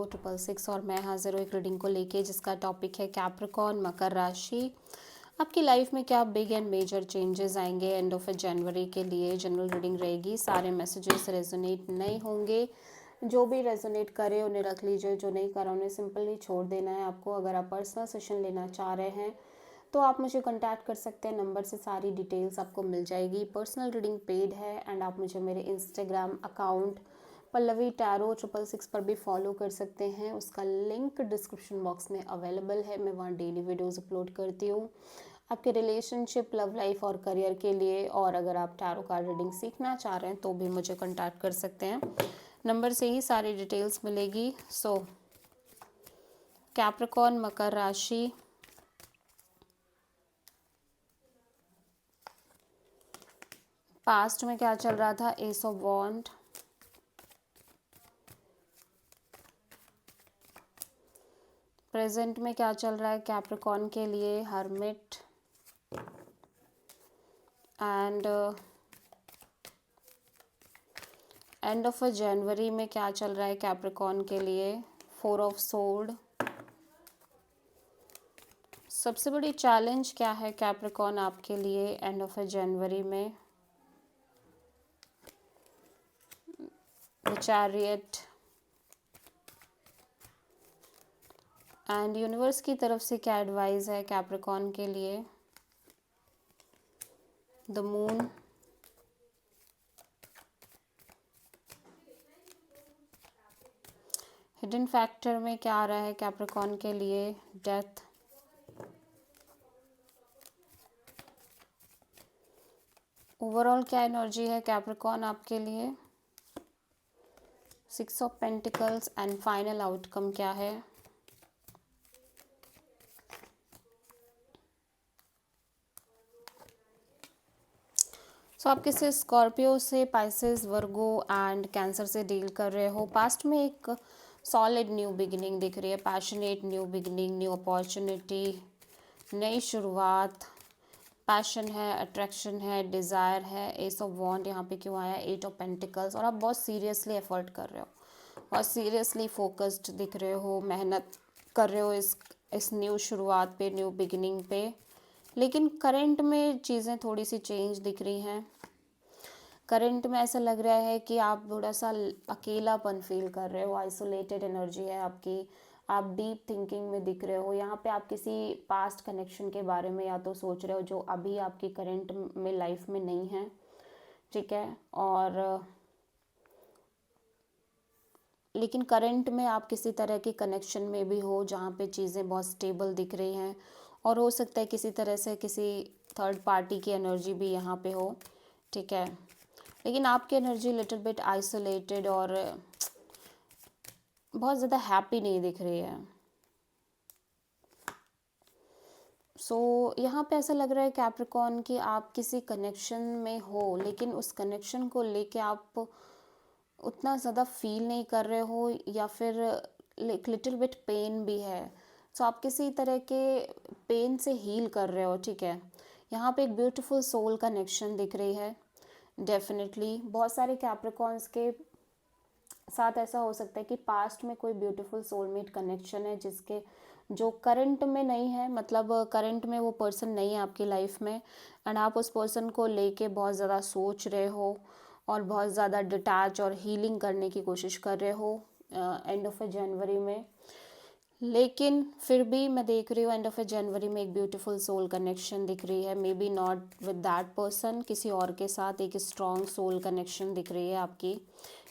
666 और मैं हाजिर हूँ एक रीडिंग को लेके जिसका टॉपिक है कैप्रिकॉर्न मकर राशि। आपकी लाइफ में क्या बिग एंड मेजर चेंजेस आएंगे एंड ऑफ जनवरी के लिए जनरल रीडिंग रहेगी। सारे मैसेजेस रेजोनेट नहीं होंगे, जो भी रेजोनेट करे उन्हें रख लीजिए, जो नहीं करा उन्हें सिंपली छोड़ देना है आपको। अगर आप पर्सनल सेशन लेना चाह रहे हैं तो आप मुझे कांटेक्ट कर सकते हैं, नंबर से सारी डिटेल्स आपको मिल जाएगी। पर्सनल रीडिंग पेड है एंड आप मुझे मेरे इंस्टाग्राम अकाउंट पल्लवी टैरो 666 पर भी फॉलो कर सकते हैं। उसका लिंक डिस्क्रिप्शन बॉक्स में अवेलेबल है। मैं वहाँ डेली वीडियोस अपलोड करती हूँ आपके रिलेशनशिप, लव लाइफ और करियर के लिए। और अगर आप टैरो कार्ड रीडिंग सीखना चाह रहे हैं तो भी मुझे कांटेक्ट कर सकते हैं, नंबर से ही सारी डिटेल्स मिलेगी। सो कैप्रिकॉर्न मकर राशि, पास्ट में क्या चल रहा था? एस ऑफ वॉन्ड, प्रेजेंट में क्या चल रहा है कैप्रिकॉर्न के लिए? Hermit and end of January में क्या चल रहा है कैप्रिकॉर्न के लिए? 4 ऑफ सोर्ड। सबसे बड़ी चैलेंज क्या है कैप्रिकॉर्न आपके लिए एंड ऑफ जनवरी में? द चैरियट एंड यूनिवर्स की तरफ से क्या एडवाइस है कैप्रिकॉर्न के लिए? द मून, हिडन फैक्टर में क्या आ रहा है कैप्रिकॉर्न के लिए? डेथ, ओवरऑल क्या एनर्जी है कैप्रिकॉर्न आपके लिए? 6 of pentacles and final outcome क्या है? सो आप किसी स्कॉर्पियो से, पाइसेस, वर्गो एंड कैंसर से डील कर रहे हो। पास्ट में एक सॉलिड न्यू बिगिनिंग दिख रही है, passionate new beginning, new opportunity, नई शुरुआत, पैशन है, अट्रैक्शन है, डिज़ायर है। एस ऑफ वॉन्ड यहाँ पे क्यों आया? 8 ऑफ पेंटिकल्स। और आप बहुत सीरियसली एफर्ट कर रहे हो, बहुत सीरियसली फोकस्ड दिख रहे हो, मेहनत कर रहे हो इस न्यू शुरुआत पे, न्यू बिगिनिंग पे। लेकिन करंट में चीज़ें थोड़ी सी चेंज दिख रही हैं। करंट में ऐसा लग रहा है कि आप थोड़ा सा अकेलापन फील कर रहे हो, आइसोलेटेड एनर्जी है आपकी। आप डीप थिंकिंग में दिख रहे हो। यहाँ पे आप किसी पास्ट कनेक्शन के बारे में या तो सोच रहे हो जो अभी आपकी करंट में लाइफ में नहीं है, ठीक है। और लेकिन करंट में आप किसी तरह के कनेक्शन में भी हो जहाँ पे चीज़ें बहुत स्टेबल दिख रही हैं। और हो सकता है किसी तरह से किसी थर्ड पार्टी की एनर्जी भी यहाँ पे हो, ठीक है। लेकिन आपकी एनर्जी लिटिल बिट आइसोलेटेड और बहुत ज़्यादा हैप्पी नहीं दिख रही है। यहाँ पे ऐसा लग रहा है कैप्रिकॉर्न कि आप किसी कनेक्शन में हो, लेकिन उस कनेक्शन को लेके आप उतना ज़्यादा फील नहीं कर रहे हो, या फिर लिटिल बिट पेन भी है। आप किसी तरह के पेन से हील कर रहे हो, ठीक है। यहाँ पे एक ब्यूटीफुल सोल कनेक्शन दिख रही है। डेफिनेटली बहुत सारे कैप्रिकॉर्न्स के साथ ऐसा हो सकता है कि पास्ट में कोई ब्यूटीफुल सोलमेट कनेक्शन है जिसके जो करंट में नहीं है, मतलब करंट में वो पर्सन नहीं है आपकी लाइफ में, एंड आप उस पर्सन को लेके बहुत ज़्यादा सोच रहे हो और बहुत ज़्यादा डिटैच और हीलिंग करने की कोशिश कर रहे हो एंड ऑफ जनवरी में। लेकिन फिर भी मैं देख रही हूँ एंड ऑफ जनवरी में एक ब्यूटीफुल सोल कनेक्शन दिख रही है। May be not with that person, किसी और के साथ एक स्ट्रॉन्ग सोल कनेक्शन दिख रही है आपकी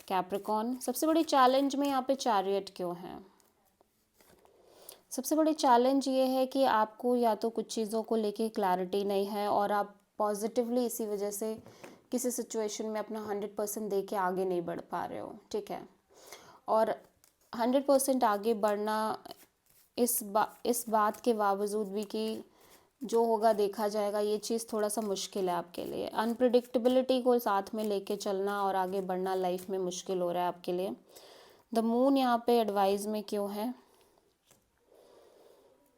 कैप्रिकॉर्न। सबसे बड़ी चैलेंज में यहाँ पे चैरियट क्यों है? सबसे बड़ी चैलेंज ये है कि आपको या तो कुछ चीज़ों को लेके क्लैरिटी नहीं है और आप पॉजिटिवली इसी वजह से किसी सिचुएशन में अपना 100% दे के आगे नहीं बढ़ पा रहे हो, ठीक है। और 100% आगे बढ़ना इस बात के बावजूद भी कि जो होगा देखा जाएगा, ये चीज़ थोड़ा सा मुश्किल है आपके लिए। अनप्रिडिक्टेबिलिटी को साथ में लेके चलना और आगे बढ़ना लाइफ में मुश्किल हो रहा है आपके लिए। द मून यहाँ पे एडवाइस में क्यों है?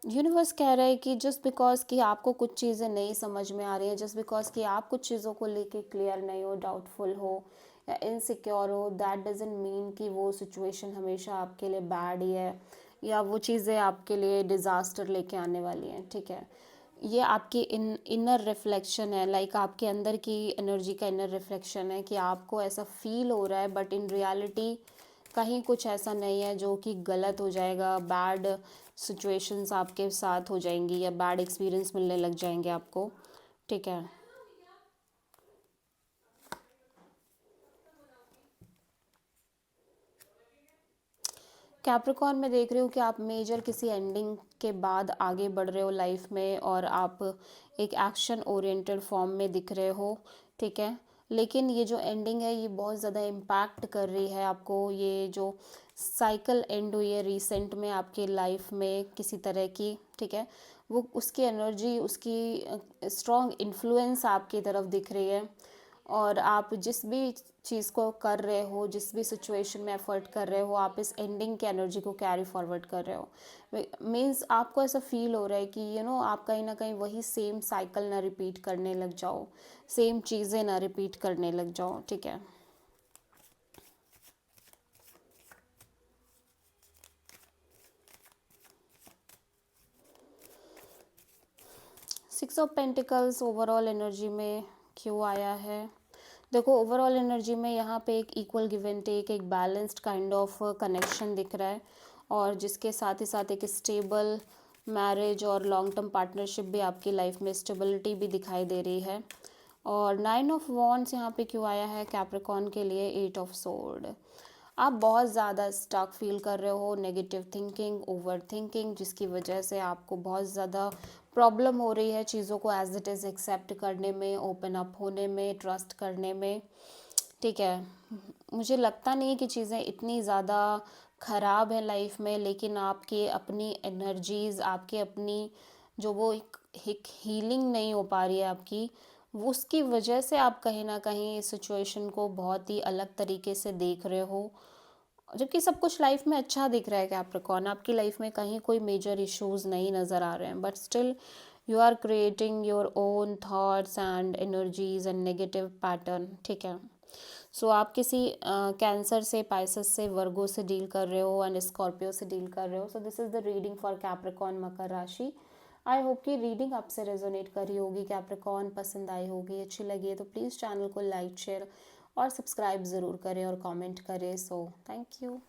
यूनिवर्स कह रहा है कि जस्ट बिकॉज कि आपको कुछ चीज़ें नहीं समझ में आ रही हैं, जस्ट बिकॉज कि आप कुछ चीज़ों को लेके क्लियर नहीं हो, डाउटफुल हो, या इनसिक्योर हो, दैट डजंट मीन कि वो सिचुएशन हमेशा आपके लिए बैड ही है या वो चीज़ें आपके लिए डिज़ास्टर लेके आने वाली हैं, ठीक है। ये आपकी इनर रिफ्लेक्शन है, लाइक आपके अंदर की एनर्जी का इनर रिफ्लेक्शन है कि आपको ऐसा फील हो रहा है, बट इन रियलिटी कहीं कुछ ऐसा नहीं है जो कि गलत हो जाएगा, बैड सिचुएशंस आपके साथ हो जाएंगी या बैड एक्सपीरियंस मिलने लग जाएंगे आपको, ठीक है। कैप्रिकॉर्न में देख रही हूँ कि आप मेजर किसी एंडिंग के बाद आगे बढ़ रहे हो लाइफ में और आप एक एक्शन ओरिएंटेड फॉर्म में दिख रहे हो, ठीक है। लेकिन ये जो एंडिंग है ये बहुत ज़्यादा इम्पैक्ट कर रही है आपको, ये जो साइकिल एंड हुई है रिसेंट में आपकी लाइफ में किसी तरह की, ठीक है, वो उसकी एनर्जी, उसकी स्ट्रॉन्ग इन्फ्लुएंस आपकी तरफ दिख रही है। और आप जिस भी चीज़ को कर रहे हो, जिस भी सिचुएशन में एफर्ट कर रहे हो, आप इस एंडिंग की एनर्जी को कैरी फॉरवर्ड कर रहे हो। मीन्स आपको ऐसा फील हो रहा है कि आप कहीं ना कहीं वही सेम साइकिल ना रिपीट करने लग जाओ, सेम चीज़ें ना रिपीट करने लग जाओ, ठीक है। Six of pentacles overall energy में क्यों आया है? देखो, ओवरऑल एनर्जी में यहाँ पे एक इक्वल गिव एंड टेक, एक बैलेंस्ड काइंड ऑफ कनेक्शन दिख रहा है, और जिसके साथ ही साथ एक स्टेबल मैरिज और लॉन्ग टर्म पार्टनरशिप भी आपकी लाइफ में, स्टेबिलिटी भी दिखाई दे रही है। और 9 ऑफ वॉन्ड्स यहाँ पे क्यों आया है कैप्रिकॉर्न के लिए? 8 ऑफ सोर्ड। आप बहुत ज़्यादा स्टक फील कर रहे हो, नेगेटिव थिंकिंग, ओवर थिंकिंग, जिसकी वजह से आपको बहुत ज़्यादा प्रॉब्लम हो रही है चीज़ों को एज इट इज़ एक्सेप्ट करने में, ओपन अप होने में, ट्रस्ट करने में, ठीक है। मुझे लगता नहीं है कि चीज़ें इतनी ज़्यादा ख़राब हैं लाइफ में, लेकिन आपकी अपनी एनर्जीज़, आपकी अपनी जो वो एक हीलिंग नहीं हो पा रही है आपकी, वो उसकी वजह से आप कहीं ना कहीं इस सिचुएशन को बहुत ही अलग तरीके से देख रहे हो, जबकि सब कुछ लाइफ में अच्छा दिख रहा है। कैप्रिकॉर्न, आपकी लाइफ में कहीं कोई मेजर इश्यूज नहीं नज़र आ रहे हैं, but still you are creating your own thoughts and energies and negative pattern, ठीक है। सो आप किसी कैंसर से, पाइसेस से, वर्गो से डील कर रहे हो एंड स्कॉर्पियो से डील कर रहे हो। So this is the reading for Capricorn, मकर राशि। आई होप कि रीडिंग आपसे रेजोनेट करी होगी, कैप्रिकॉर्न पसंद आई होगी, अच्छी लगी है तो प्लीज़ चैनल को लाइक, शेयर और सब्सक्राइब ज़रूर करें और कमेंट करें। So thank you.